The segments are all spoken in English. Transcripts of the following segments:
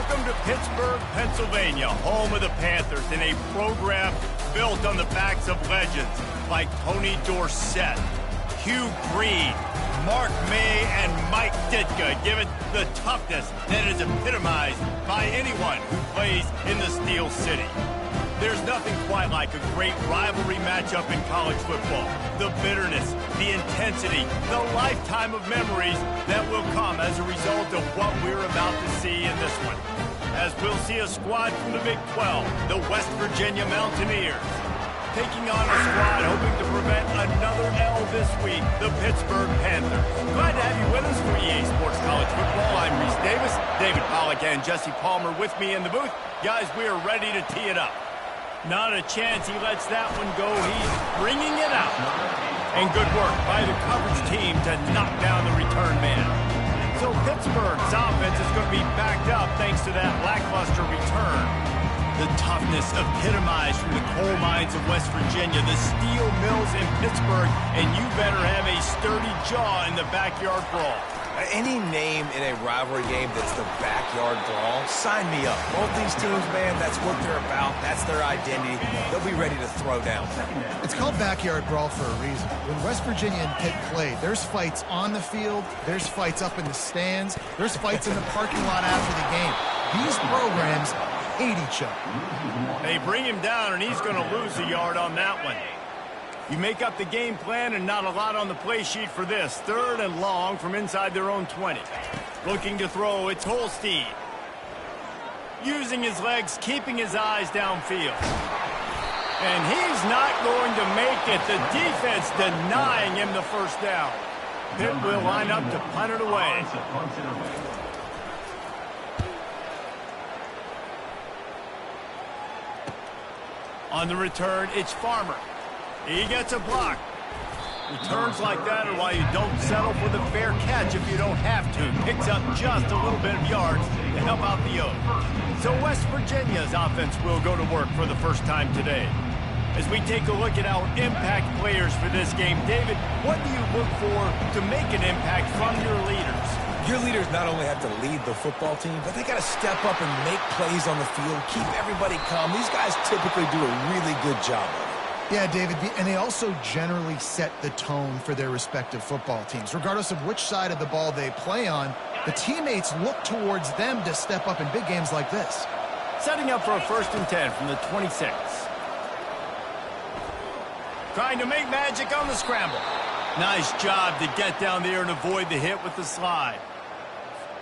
Welcome to Pittsburgh, Pennsylvania, home of the Panthers, in a program built on the backs of legends like Tony Dorsett, Hugh Green, Mark May, and Mike Ditka, give it the toughness that is epitomized by anyone who plays in the Steel City. There's nothing quite like a great rivalry matchup in college football. The bitterness, the intensity, the lifetime of memories that will come as a result of what we're about to see in this one. As we'll see a squad from the Big 12, the West Virginia Mountaineers, taking on a squad hoping to prevent another L this week, the Pittsburgh Panthers. Glad to have you with us for EA Sports College Football. I'm Reese Davis, David Pollack and Jesse Palmer with me in the booth. Guys, we are ready to tee it up. Not a chance he lets that one go. He's bringing it out. And good work by the coverage team to knock down the return man. So Pittsburgh's offense is going to be backed up thanks to that lackluster return. The toughness epitomized from the coal mines of West Virginia, the steel mills in Pittsburgh, and you better have a sturdy jaw in the backyard brawl. Any name in a rivalry game that's the backyard brawl, sign me up. Both these teams, man, that's what they're about. That's their identity. They'll be ready to throw down. It's called backyard brawl for a reason. When West Virginia and Pitt played, there's fights on the field, there's fights up in the stands, there's fights in the parking lot after the game. These programs hate each other. They bring him down, and he's going to lose a yard on that one. You make up the game plan and not a lot on the play sheet for this. 3rd and long from inside their own 20. Looking to throw, it's Holstein. Using his legs, keeping his eyes downfield. And he's not going to make it. The defense denying him the first down. Pitt will line up to punt it away. On the return, it's Farmer. He gets a block. Returns like that are why you don't settle for the fair catch if you don't have to. Picks up just a little bit of yards to help out the O's. So West Virginia's offense will go to work for the first time today. As we take a look at our impact players for this game, David, what do you look for to make an impact from your leaders? Your leaders not only have to lead the football team, but they got to step up and make plays on the field, keep everybody calm. These guys typically do a really good job of it. Yeah, David, and they also generally set the tone for their respective football teams. Regardless of which side of the ball they play on, the teammates look towards them to step up in big games like this. Setting up for a 1st and 10 from the 26. Trying to make magic on the scramble. Nice job to get down there and avoid the hit with the slide.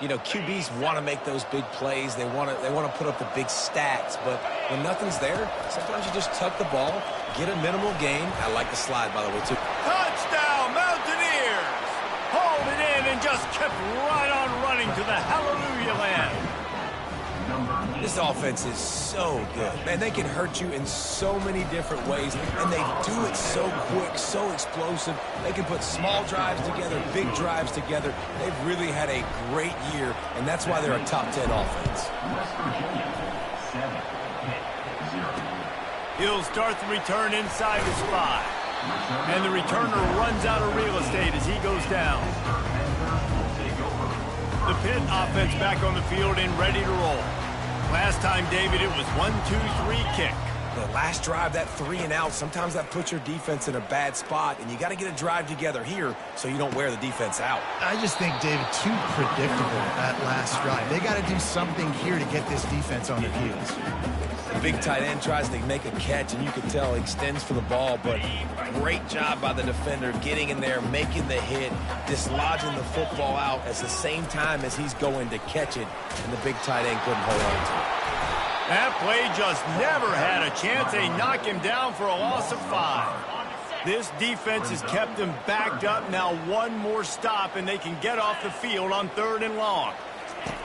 You know, QBs want to make those big plays. They want to put up the big stats. But when nothing's there, sometimes you just tuck the ball, get a minimal gain. I like the slide, by the way, too. Touchdown, Mountaineers! Hauled it in and just kept right on running to the hallelujah land. This offense is so good. Man, they can hurt you in so many different ways, and they do it so quick, so explosive. They can put small drives together, big drives together. They've really had a great year, and that's why they're a top 10 offense. He'll start the return inside the spot. And the returner runs out of real estate as he goes down. The Pitt offense back on the field and ready to roll. Last time, David, it was 1-2-3 kick. The last drive, that 3 and out, sometimes that puts your defense in a bad spot, and you got to get a drive together here so you don't wear the defense out. I just think, David, too predictable that last drive. They got to do something here to get this defense on their heels. The big tight end tries to make a catch, and you can tell he extends for the ball, but great job by the defender getting in there, making the hit, dislodging the football out at the same time as he's going to catch it, and the big tight end couldn't hold on to it. That play just never had a chance. They knock him down for a loss of 5. This defense has kept them backed up. Now one more stop, and they can get off the field on 3rd and long.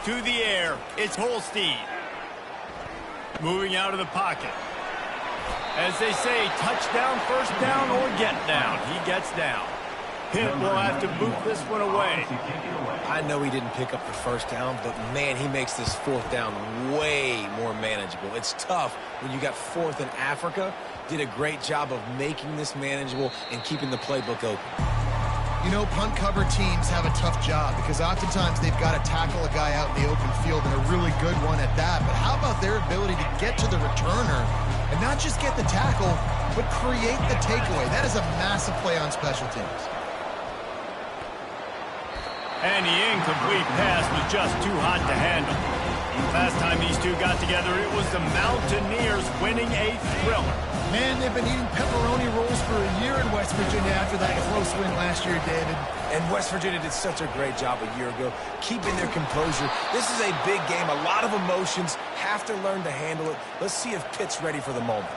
To the air, it's Holstein. Moving out of the pocket. As they say, touchdown, first down, or get down. He gets down. Pitt will have to boot this one away. I know he didn't pick up the first down, but, man, he makes this 4th down way more manageable. It's tough when you got 4th in Africa. Did a great job of making this manageable and keeping the playbook open. You know, punt cover teams have a tough job because oftentimes they've got to tackle a guy out in the open field, and a really good one at that. But how about their ability to get to the returner and not just get the tackle, but create the takeaway? That is a massive play on special teams. And the incomplete pass was just too hot to handle. Last time these two got together, it was the Mountaineers winning a thriller. Man, they've been eating pepperoni rolls for a year in West Virginia after that close win last year, David. And West Virginia did such a great job a year ago, keeping their composure. This is a big game, a lot of emotions, have to learn to handle it. Let's see if Pitt's ready for the moment.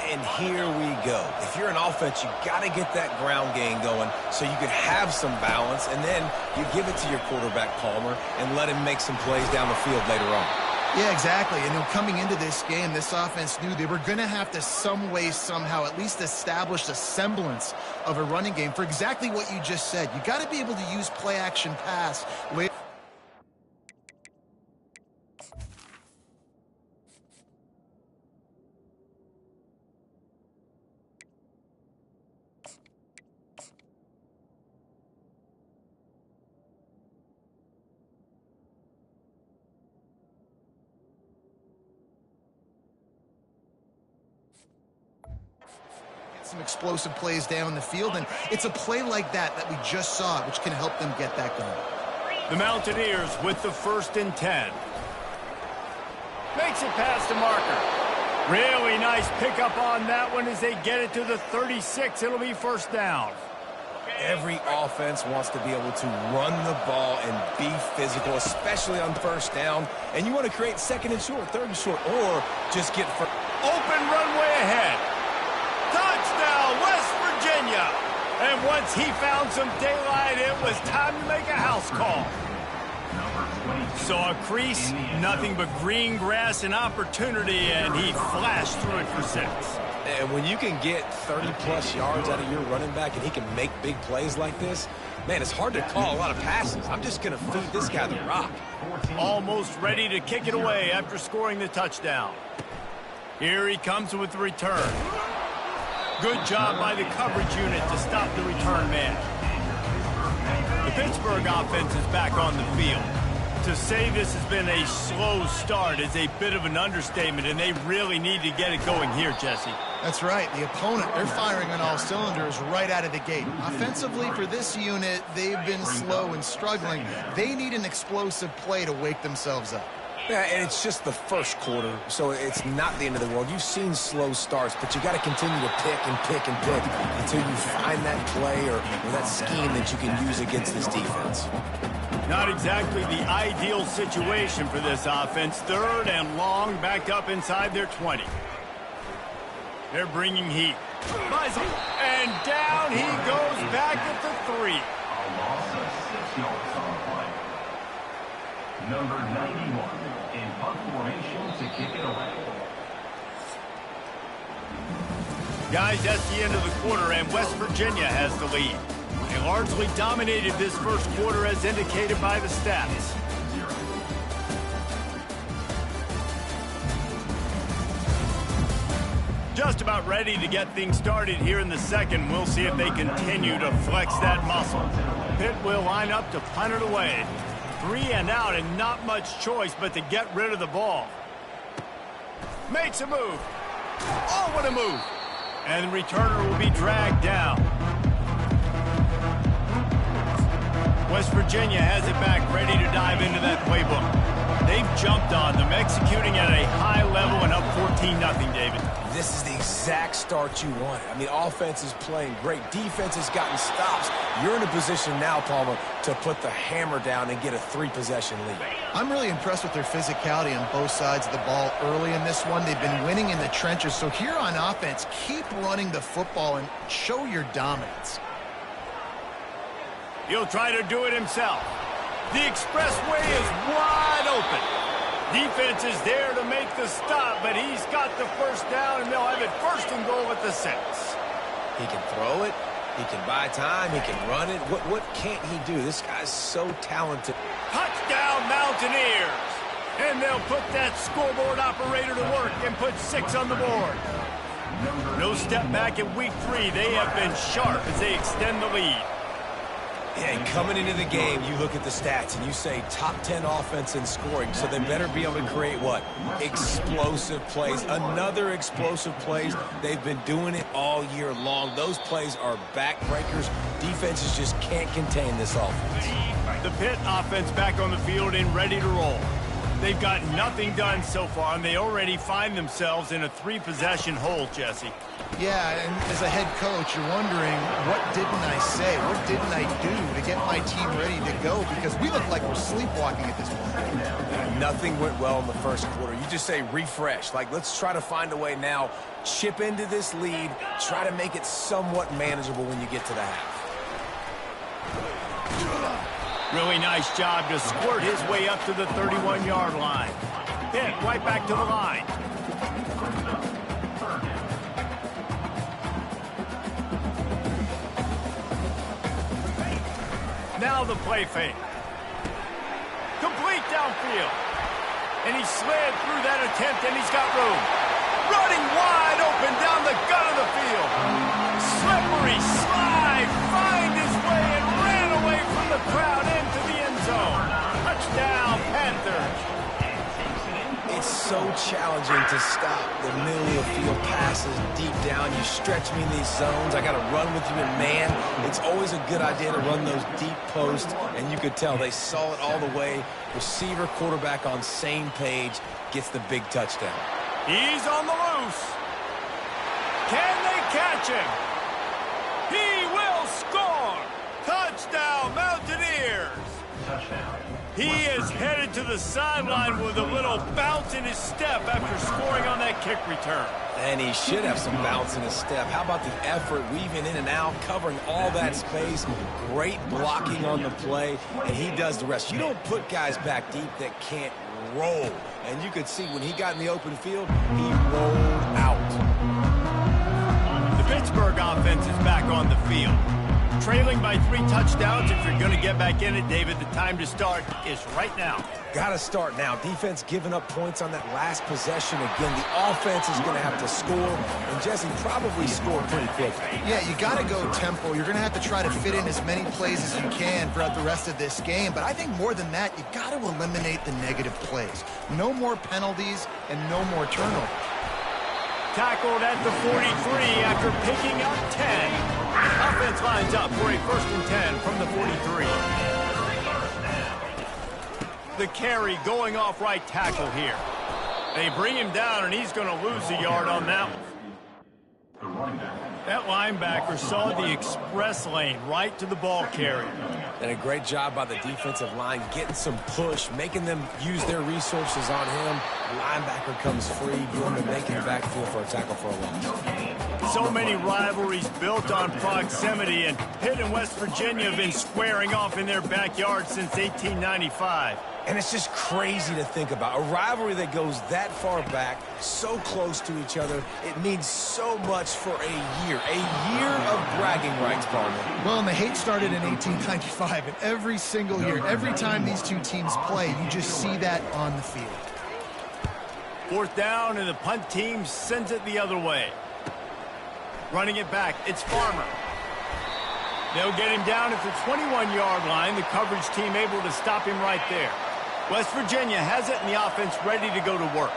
And here we go. If you're an offense, you got to get that ground game going so you can have some balance, and then you give it to your quarterback, Palmer, and let him make some plays down the field later on. Yeah, exactly. And coming into this game, this offense knew they were going to have to some way, somehow, at least establish a semblance of a running game for exactly what you just said. You got to be able to use play-action pass later. Some explosive plays down the field, and it's a play like that that we just saw, which can help them get that going. The Mountaineers with the 1st and 10. Makes it past the marker. Really nice pickup on that one as they get it to the 36. It'll be 1st down. Every offense wants to be able to run the ball and be physical, especially on 1st down. And you want to create 2nd and short, 3rd and short, or just get for open runway ahead. Touchdown, West Virginia. And once he found some daylight, it was time to make a house call. So a crease, nothing but green grass and opportunity, and he flashed through it for 6. And when you can get 30-plus yards out of your running back and he can make big plays like this, man, it's hard to call a lot of passes. I'm just going to feed this guy the rock. Almost ready to kick it away after scoring the touchdown. Here he comes with the return. Good job by the coverage unit to stop the return man. The Pittsburgh offense is back on the field. To say this has been a slow start is a bit of an understatement, and they really need to get it going here, Jesse. That's right. The opponent, they're firing on all cylinders right out of the gate. Offensively, for this unit, they've been slow and struggling. They need an explosive play to wake themselves up. Yeah, and it's just the 1st quarter, so it's not the end of the world. You've seen slow starts, but you got to continue to pick and pick and pick until you find that play or that scheme that you can use against this defense. Not exactly the ideal situation for this offense. 3rd and long, backed up inside their 20. They're bringing heat. And down he goes back at the 3. A loss of 6 yards on the play. Number 91 in punt formation to kick it away. Guys, that's the end of the quarter, and West Virginia has the lead. They largely dominated this 1st quarter as indicated by the stats. Just about ready to get things started here in the 2nd. We'll see if they continue to flex that muscle. Pitt will line up to punt it away. 3 and out, and not much choice but to get rid of the ball. Makes a move. Oh, what a move. And the returner will be dragged down. West Virginia has it back, ready to dive into that playbook. They've jumped on them, executing at a high level and up 14-0, David. This is the exact start you want. I mean, offense is playing great. Defense has gotten stops. You're in a position now, Palmer, to put the hammer down and get a 3-possession lead. I'm really impressed with their physicality on both sides of the ball early in this one. They've been winning in the trenches. So here on offense, keep running the football and show your dominance. He'll try to do it himself. The expressway is wide open. Defense is there to make the stop, but he's got the 1st down, and they'll have it 1st and goal at the 6. He can throw it. He can buy time. He can run it. What can't he do? This guy's so talented. Touchdown, Mountaineers. And they'll put that scoreboard operator to work and put 6 on the board. No step back in week 3. They have been sharp as they extend the lead. Yeah, and coming into the game, you look at the stats and you say top 10 offense in scoring, so they better be able to create what? Explosive plays. Another explosive plays. They've been doing it all year long. Those plays are backbreakers. Defenses just can't contain this offense. The Pitt offense back on the field and ready to roll. They've got nothing done so far, and they already find themselves in a 3-possession hole, Jesse. Yeah, and as a head coach, you're wondering, what didn't I say? What didn't I do to get my team ready to go? Because we look like we're sleepwalking at this point. Nothing went well in the first quarter. You just say refresh. Like, let's try to find a way now. Chip into this lead. Try to make it somewhat manageable when you get to the half. Really nice job to squirt his way up to the 31-yard line. Pitt right back to the line. Now the play fake. Complete downfield. And he slid through that attempt, and he's got room. Running wide open down the gut of the field. Slippery slide. Find his way and ran away from the crowd into the end zone. Touchdown, Panthers. It's so challenging to stop the middle of the field passes deep down. You stretch me in these zones. I got to run with you in man. It's always a good idea to run those deep posts, and you could tell they saw it all the way. Receiver, quarterback on same page, gets the big touchdown. He's on the loose. Can they catch him? He will score. Touchdown, Mountaineers. Touchdown. He is headed to the sideline with a little bounce in his step after scoring on that kick return. And he should have some bounce in his step. How about the effort, weaving in and out, covering all that space, great blocking on the play, and he does the rest. You don't put guys back deep that can't roll. And you could see when he got in the open field, he rolled out. The Pittsburgh offense is back on the field. Trailing by 3 touchdowns. If you're going to get back in it, David, the time to start is right now. Got to start now. Defense giving up points on that last possession. Again, the offense is going to have to score, and Jesse probably score pretty quickly. Yeah, you got to go tempo. You're going to have to try to fit in as many plays as you can throughout the rest of this game. But I think more than that, you got to eliminate the negative plays. No more penalties and no more turnovers. Tackled at the 43 after picking up 10. Offense lines up for a 1st and 10 from the 43. The carry going off right tackle here. They bring him down, and he's going to lose a yard on that one. That linebacker saw the express lane right to the ball carrier. And a great job by the defensive line getting some push, making them use their resources on him. The linebacker comes free, doing the making backfield for a tackle for a loss. So many rivalries built on proximity, and Pitt and West Virginia have been squaring off in their backyard since 1895. And it's just crazy to think about. A rivalry that goes that far back, so close to each other. It means so much for a year. A year of bragging rights, Palmer. Well, and the hate started in 1895, and every single year, every time these two teams play, you just see that on the field. 4th down, and the punt team sends it the other way. Running it back, it's Farmer. They'll get him down at the 21-yard line. The coverage team able to stop him right there. West Virginia has it, and the offense ready to go to work.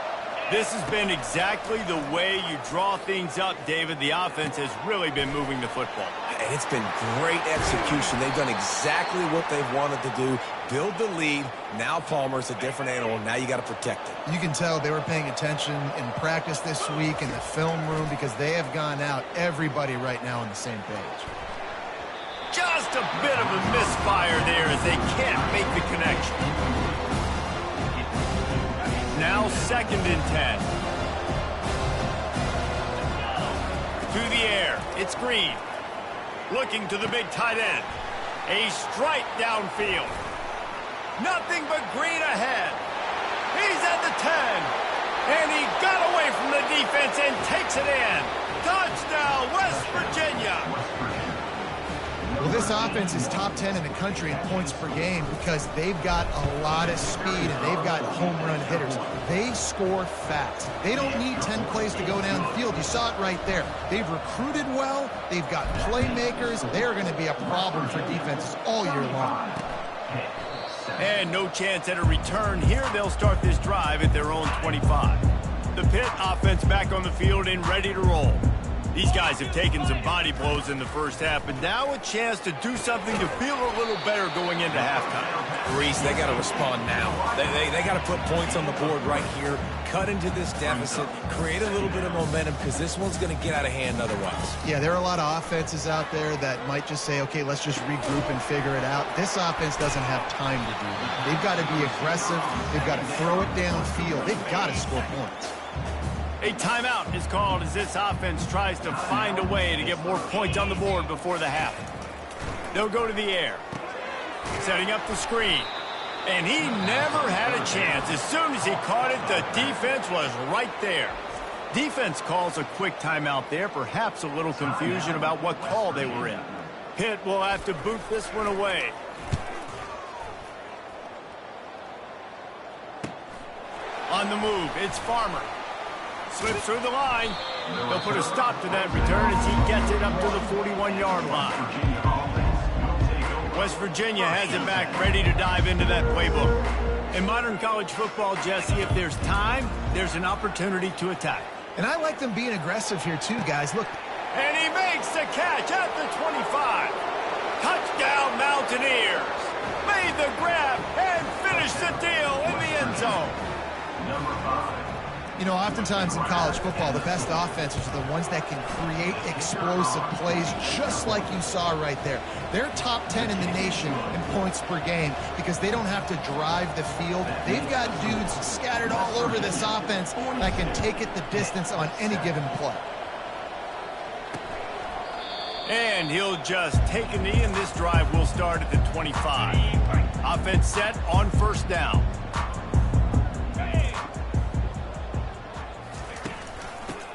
This has been exactly the way you draw things up, David. The offense has really been moving the football. And it's been great execution. They've done exactly what they've wanted to do. Build the lead. Now Palmer's a different animal. Now you got to protect it. You can tell they were paying attention in practice this week in the film room because they have gone out, everybody right now on the same page. Just a bit of a misfire there as they can't make the connection. Now 2nd and 10. To the air, it's Green. Looking to the big tight end. A strike downfield. Nothing but Green ahead. He's at the 10. And he got away from the defense and takes it in. Touchdown, West Virginia. Well, this offense is top 10 in the country in points per game because they've got a lot of speed and they've got home run hitters. They score fast. They don't need 10 plays to go down the field. You saw it right there. They've recruited well. They've got playmakers. They're going to be a problem for defenses all year long. And no chance at a return here. They'll start this drive at their own 25. The Pitt offense back on the field and ready to roll. These guys have taken some body blows in the first half, but now a chance to do something to feel a little better going into halftime. Reese, they got to respond now. They got to put points on the board right here, cut into this deficit, create a little bit of momentum because this one's going to get out of hand otherwise. Yeah, there are a lot of offenses out there that might just say, okay, let's just regroup and figure it out. This offense doesn't have time to do that. They've got to be aggressive. They've got to throw it downfield. They've got to score points. A timeout is called as this offense tries to find a way to get more points on the board before the half. They'll go to the air. Setting up the screen. And he never had a chance. As soon as he caught it, the defense was right there. Defense calls a quick timeout there. Perhaps a little confusion about what call they were in. Pitt will have to boot this one away. On the move, it's Farmer. Slips through the line. They'll put a stop to that return as he gets it up to the 41-yard line. West Virginia has it back, ready to dive into that playbook. In modern college football, Jesse, if there's time, there's an opportunity to attack. And I like them being aggressive here too, guys. Look. And he makes the catch at the 25. Touchdown, Mountaineers. Made the grab and finished the deal in the end zone. Number 5. You know, oftentimes in college football, the best offenses are the ones that can create explosive plays just like you saw right there. They're top 10 in the nation in points per game because they don't have to drive the field. They've got dudes scattered all over this offense that can take it the distance on any given play. And he'll just take a knee, and this drive will start at the 25. Offense set on first down.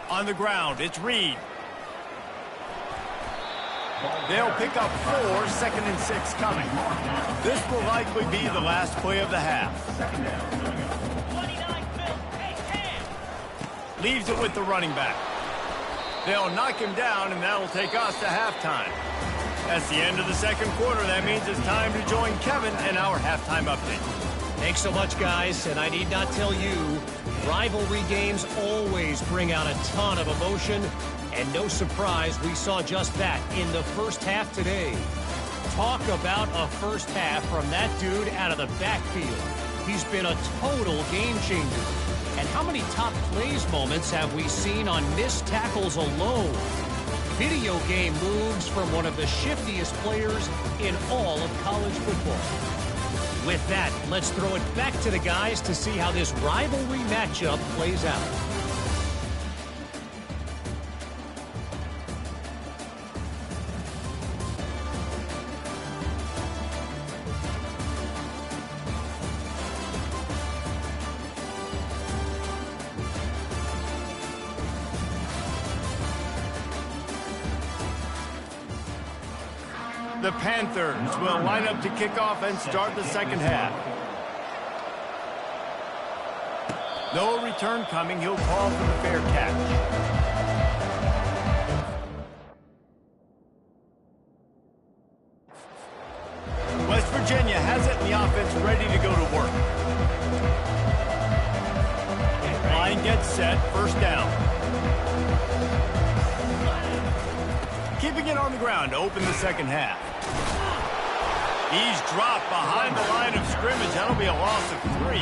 On the ground, it's Reed. They'll pick up 4, 2nd and 6 coming. This will likely be the last play of the half. Leaves it with the running back. They'll knock him down, and that'll take us to halftime. That's the end of the second quarter. That means it's time to join Kevin in our halftime update. Thanks so much, guys, and I need not tell you, rivalry games always bring out a ton of emotion, and no surprise, we saw just that in the first half today. Talk about a first half from that dude out of the backfield. He's been a total game changer. And how many top plays moments have we seen on missed tackles alone? Video game moves from one of the shiftiest players in all of college football. With that, let's throw it back to the guys to see how this rivalry matchup plays out. The Panthers will line up to kick off and start the second half. No return coming. He'll call for the fair catch. West Virginia has it in the offense ready to go to work. Line gets set. First down. Keeping it on the ground to open the second half. He's dropped behind the line of scrimmage. That'll be a loss of 3.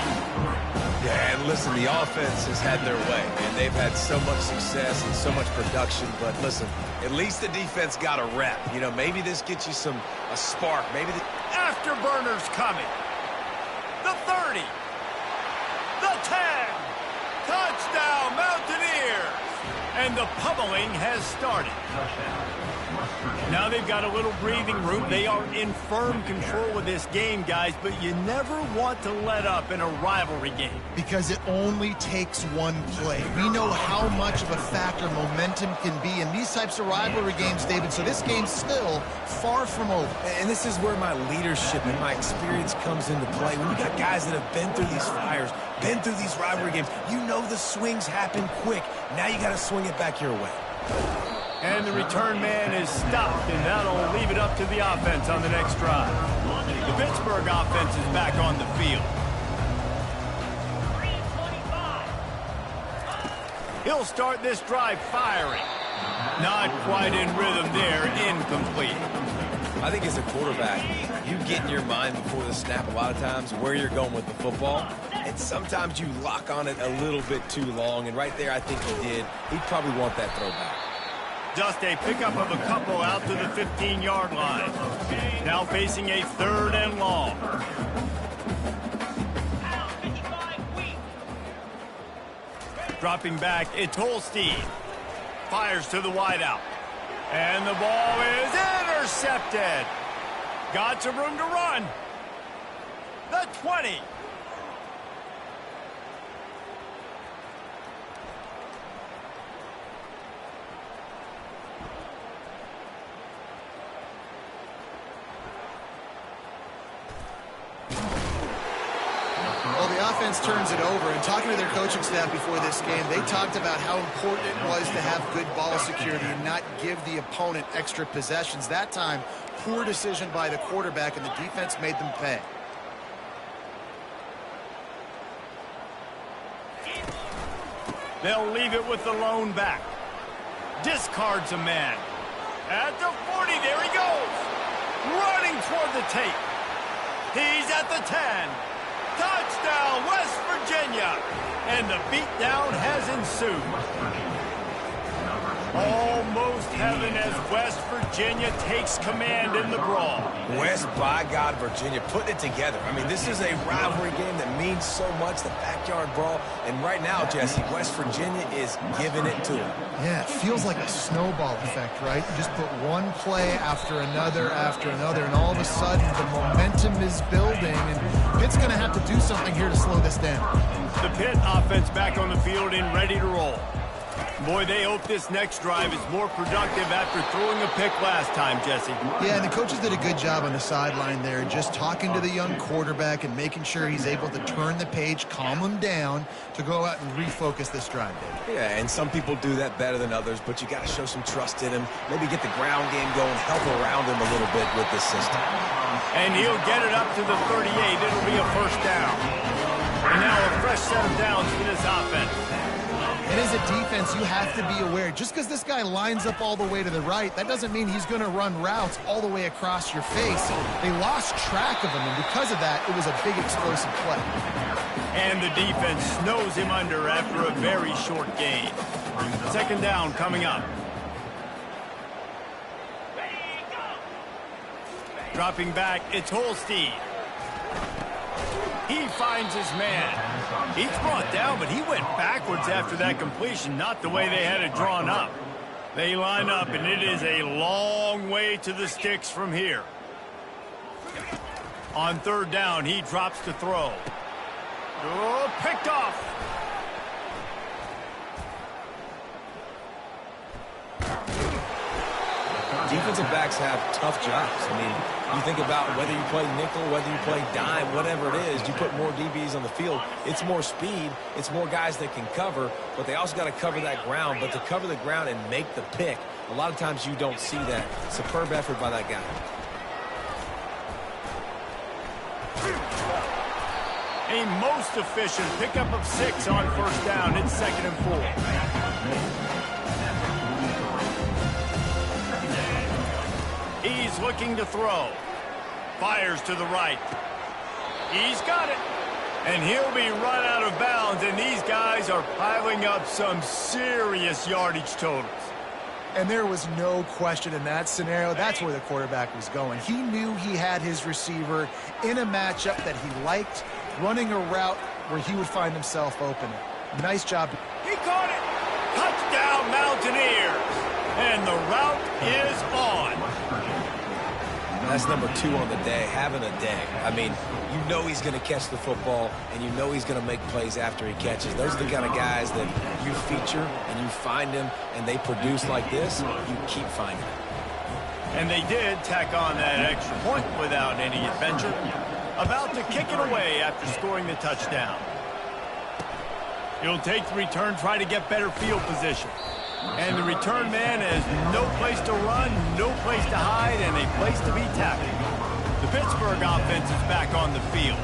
Yeah, and listen, the offense has had their way, and they've had so much success and so much production. But listen, at least the defense got a rep. You know, maybe this gets you a spark. Maybe the Afterburners coming. The 30. The 10. Touchdown, Mountaineers. And the pummeling has started. Touchdown. Now they've got a little breathing room. They are in firm control of this game, guys, but you never want to let up in a rivalry game. Because it only takes one play. We know how much of a factor momentum can be in these types of rivalry games, David, so this game's still far from over. And this is where my leadership and my experience comes into play. When you got guys that have been through these fires, been through these rivalry games, you know the swings happen quick. Now you got to swing it back your way. And the return man is stopped, and that'll leave it up to the offense on the next drive. The Pittsburgh offense is back on the field. He'll start this drive firing. Not quite in rhythm there, incomplete. I think as a quarterback, you get in your mind before the snap a lot of times where you're going with the football, and sometimes you lock on it a little bit too long, and right there I think he did. He'd probably want that throwback. Just a pickup of a couple out to the 15-yard line. Now facing a 3rd and long. Dropping back, it's Holstein. Fires to the wideout. And the ball is intercepted. Got some room to run. The 20. Offense turns it over, and talking to their coaching staff before this game, they talked about how important it was to have good ball security and not give the opponent extra possessions. That time, poor decision by the quarterback, and the defense made them pay. They'll leave it with the lone back. Discards a man. At the 40, there he goes. Running toward the tape. He's at the 10. Touchdown, West Virginia! And the beatdown has ensued. Almost heaven as West Virginia takes command in the brawl. West, by God, Virginia, putting it together. I mean, this is a rivalry game that means so much, the backyard brawl. And right now, Jesse, West Virginia is giving it to them. Yeah, it feels like a snowball effect, right? You just put one play after another, and all of a sudden the momentum is building, and Pitt's going to have to do something here to slow this down. The Pitt offense back on the field and ready to roll. Boy, they hope this next drive is more productive after throwing a pick last time, Jesse. Yeah, and the coaches did a good job on the sideline there, just talking to the young quarterback and making sure he's able to turn the page, calm him down to go out and refocus this drive, Dave. Yeah, and some people do that better than others, but you got to show some trust in him. Maybe get the ground game going, help around him a little bit with this system. And he'll get it up to the 38. It'll be a first down. And now a fresh set of downs for this offense. And as a defense, you have to be aware, just because this guy lines up all the way to the right, that doesn't mean he's going to run routes all the way across your face. They lost track of him, and because of that, it was a big explosive play. And the defense snows him under after a very short gain. Second down coming up. Dropping back, it's Holstein. He finds his man. He's brought down, but he went backwards after that completion, not the way they had it drawn up. They line up, and it is a long way to the sticks from here. On third down, he drops to throw. Oh, picked off. Defensive backs have tough jobs. I mean, you think about whether you play nickel, whether you play dime, whatever it is, you put more DBs on the field. It's more speed. It's more guys that can cover, but they also got to cover that ground. But to cover the ground and make the pick, a lot of times you don't see that. Superb effort by that guy. A most efficient pickup of 6 on first down. It's 2nd and 4. He's looking to throw. Fires to the right. He's got it. And he'll be run out of bounds, and these guys are piling up some serious yardage totals. And there was no question in that scenario. That's where the quarterback was going. He knew he had his receiver in a matchup that he liked, running a route where he would find himself open. Nice job. He caught it. Touchdown, Mountaineers. And the route is on. That's number 2 on the day, having a day. I mean, you know he's going to catch the football, and you know he's going to make plays after he catches. Those are the kind of guys that you feature, and you find them, and they produce like this, you keep finding them. And they did tack on that extra point without any adventure. About to kick it away after scoring the touchdown. He'll take the return, try to get better field position. And the return man has no place to run, no place to hide, and a place to be tackled. The Pittsburgh offense is back on the field.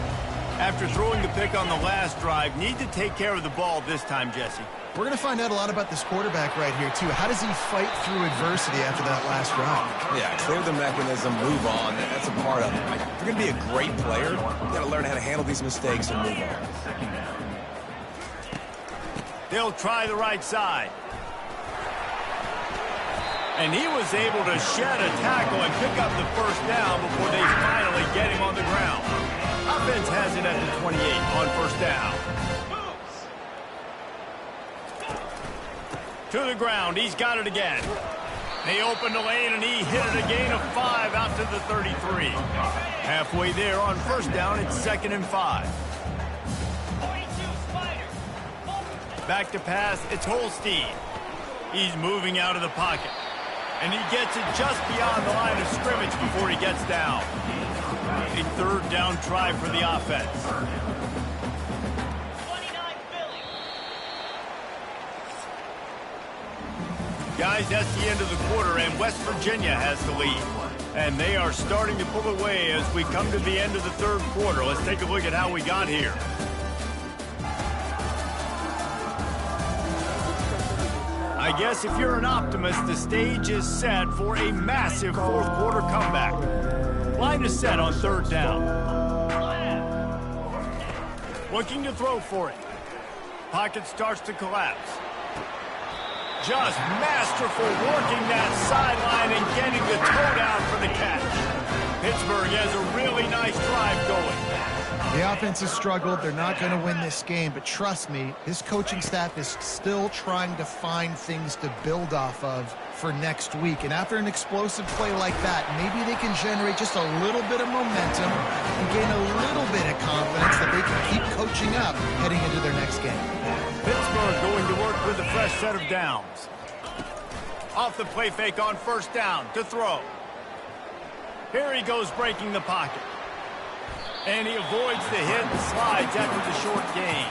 After throwing the pick on the last drive, need to take care of the ball this time, Jesse. We're going to find out a lot about this quarterback right here, too. How does he fight through adversity after that last drive? Yeah, clear the mechanism, move on. That's a part of it. If you're going to be a great player, you've got to learn how to handle these mistakes and move on. They'll try the right side. And he was able to shed a tackle and pick up the first down before they finally get him on the ground. Offense has it at the 28 on first down. To the ground. He's got it again. They opened the lane, and he hit it a gain of 5 out to the 33. Halfway there on first down, it's 2nd and 5. Back to pass, it's Holstein. He's moving out of the pocket. And he gets it just beyond the line of scrimmage before he gets down. A 3rd down try for the offense. Guys, that's the end of the quarter, and West Virginia has the lead. And they are starting to pull away as we come to the end of the 3rd quarter. Let's take a look at how we got here. I guess if you're an optimist, the stage is set for a massive 4th quarter comeback. Line is set on 3rd down. Looking to throw for it. Pocket starts to collapse. Just masterful working that sideline and getting the toe down for the catch. Pittsburgh has a really nice drive going. The offense has struggled. They're not going to win this game, but trust me, this coaching staff is still trying to find things to build off of for next week. And after an explosive play like that, maybe they can generate just a little bit of momentum and gain a little bit of confidence that they can keep coaching up heading into their next game. Pittsburgh going to work with a fresh set of downs. Off the play fake on first down to throw. Here he goes breaking the pocket. And he avoids the hit and slides after the short gain.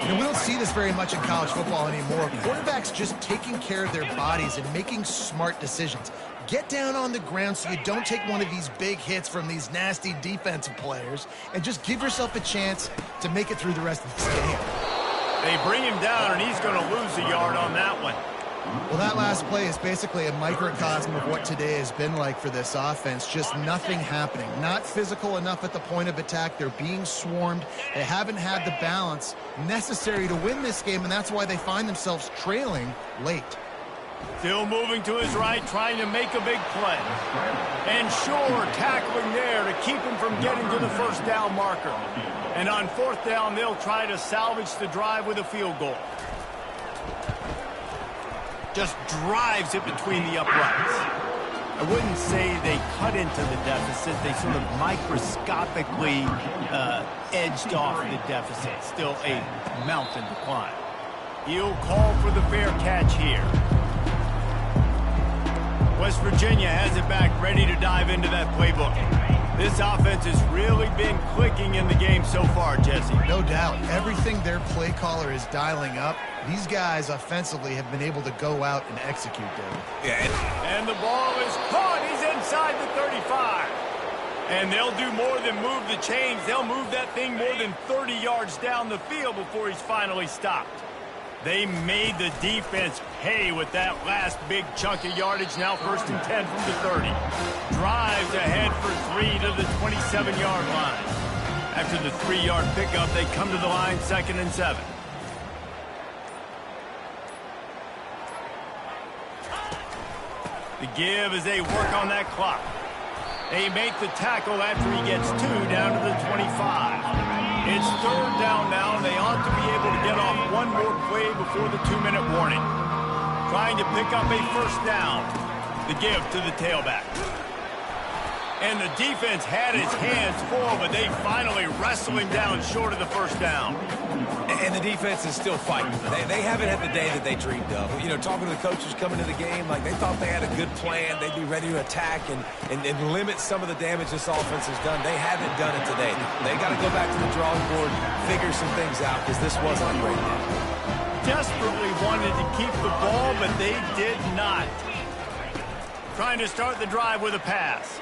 You know, we don't see this very much in college football anymore. Quarterbacks just taking care of their bodies and making smart decisions. Get down on the ground so you don't take one of these big hits from these nasty defensive players and just give yourself a chance to make it through the rest of this game. They bring him down, and he's going to lose a yard on that one. Well, that last play is basically a microcosm of what today has been like for this offense. Just nothing happening. Not physical enough at the point of attack. They're being swarmed. They haven't had the balance necessary to win this game, and that's why they find themselves trailing late. Still moving to his right, trying to make a big play. And sure, tackling there to keep him from getting to the first down marker. And on fourth down, they'll try to salvage the drive with a field goal. Just drives it between the uprights. I wouldn't say they cut into the deficit. They sort of microscopically edged off the deficit. Still a mountain to climb. He'll call for the fair catch here. West Virginia has it back, ready to dive into that playbook. This offense has really been clicking in the game so far, Jesse. No doubt. Everything their play caller is dialing up, these guys offensively have been able to go out and execute, David. Yeah. And the ball is caught. He's inside the 35. And they'll do more than move the chains. They'll move that thing more than 30 yards down the field before he's finally stopped. They made the defense pay with that last big chunk of yardage. Now 1st and 10 from the 30. Drives ahead for 3 to the 27-yard line. After the 3-yard pickup, they come to the line 2nd and 7. The give as they work on that clock. They make the tackle after he gets 2 down to the 25. It's 3rd down now, and they ought to be able to get off one more play before the 2-minute warning. trying to pick up a first down. The give to the tailback. And the defense had his hands full, but they finally wrestle him down short of the first down. And the defense is still fighting. They haven't had the day that they dreamed of. You know, talking to the coaches coming to the game, like they thought they had a good plan. They'd be ready to attack and limit some of the damage this offense has done. They haven't done it today. They got to go back to the drawing board, figure some things out, because this wasn't a great day. Desperately wanted to keep the ball, but they did not. Trying to start the drive with a pass.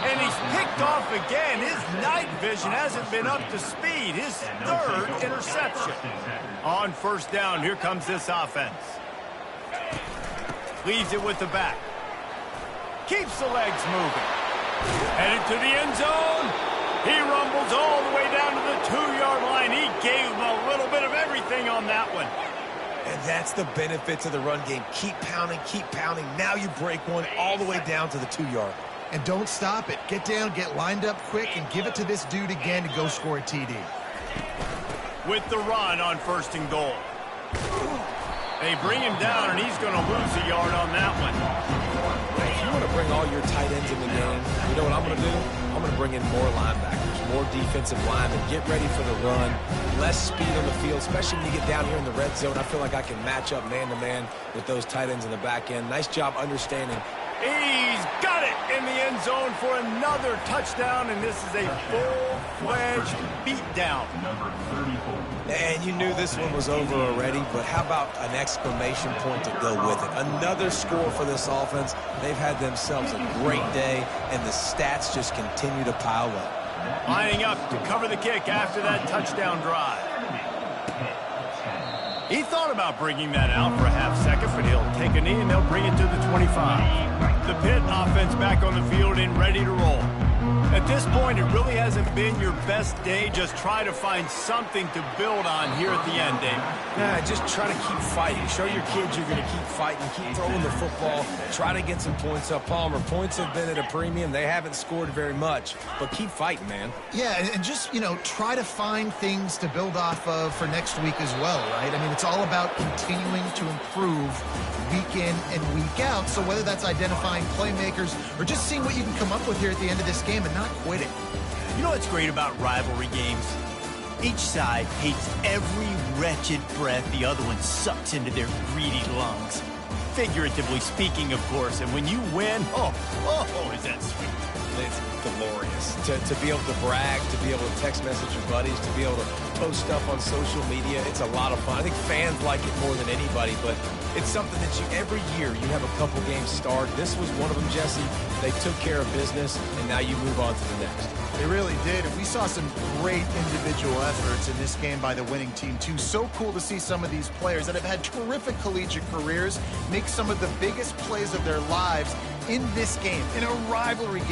And he's picked off again. His night vision hasn't been up to speed. His third interception. On first down, here comes this offense. Leaves it with the back. Keeps the legs moving. Headed to the end zone. He rumbles all the way down to the 2-yard line. He gave him a little bit of everything on that one. And that's the benefit to the run game. Keep pounding, keep pounding. Now you break one all the way down to the 2-yard. And don't stop it. Get down, get lined up quick, and give it to this dude again to go score a TD. With the run on first and goal. They bring him down, and he's going to lose a yard on that one. If you want to bring all your tight ends in the game, you know what I'm going to do? I'm going to bring in more linebackers, more defensive linemen, get ready for the run, less speed on the field, especially when you get down here in the red zone. I feel like I can match up man-to-man with those tight ends in the back end. Nice job understanding. He's got it in the end zone for another touchdown, and this is a full-fledged beatdown. Number 34. And you knew this one was over already, but how about an exclamation point to go with it? Another score for this offense. They've had themselves a great day, and the stats just continue to pile up. Lining up to cover the kick after that touchdown drive. He thought about bringing that out for a half second, but he'll take a knee and they'll bring it to the 25. The Pitt offense back on the field and ready to roll. At this point, it really hasn't been your best day. Just try to find something to build on here at the end, Dave. Yeah, just try to keep fighting. Show your kids you're going to keep fighting. Keep throwing the football. Try to get some points up. Palmer, points have been at a premium. They haven't scored very much, but keep fighting, man. Yeah, and just, you know, try to find things to build off of for next week as well, right? I mean, it's all about continuing to improve week in and week out. So whether that's identifying playmakers or just seeing what you can come up with here at the end of this game and not quitting. You know what's great about rivalry games? Each side hates every wretched breath the other one sucks into their greedy lungs. Figuratively speaking, of course. And when you win, oh, is that sweet. It's glorious to be able to brag, to be able to text message your buddies, to be able to post stuff on social media. It's a lot of fun. I think fans like it more than anybody, but it's something that every year you have a couple games start. This was one of them, Jesse. They took care of business, and now you move on to the next. They really did. And we saw some great individual efforts in this game by the winning team, too. So cool to see some of these players that have had terrific collegiate careers make some of the biggest plays of their lives in this game, in a rivalry game.